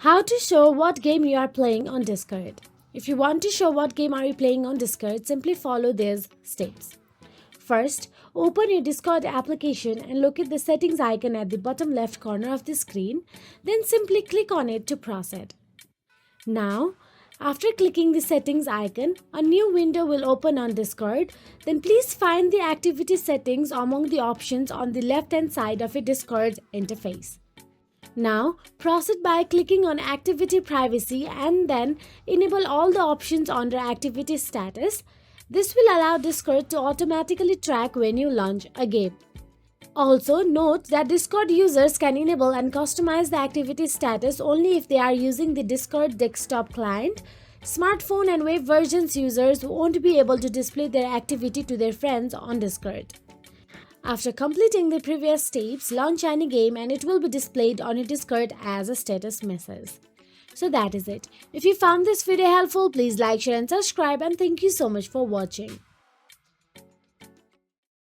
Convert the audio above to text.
How to show what game you are playing on Discord. If you want to show what game are you playing on Discord, simply follow these steps. First, open your Discord application and look at the settings icon at the bottom left corner of the screen, then simply click on it to proceed. Now, after clicking the settings icon, a new window will open on Discord. Then please find the activity settings among the options on the left hand side of your Discord interface. Now, proceed by clicking on Activity Privacy and then enable all the options under Activity Status. This will allow Discord to automatically track when you launch a game. Also, note that Discord users can enable and customize the activity status only if they are using the Discord desktop client. Smartphone and web versions users won't be able to display their activity to their friends on Discord. After completing the previous steps, launch any game and it will be displayed on your Discord as a status message. So that is it. If you found this video helpful, please like, share and subscribe, and thank you so much for watching.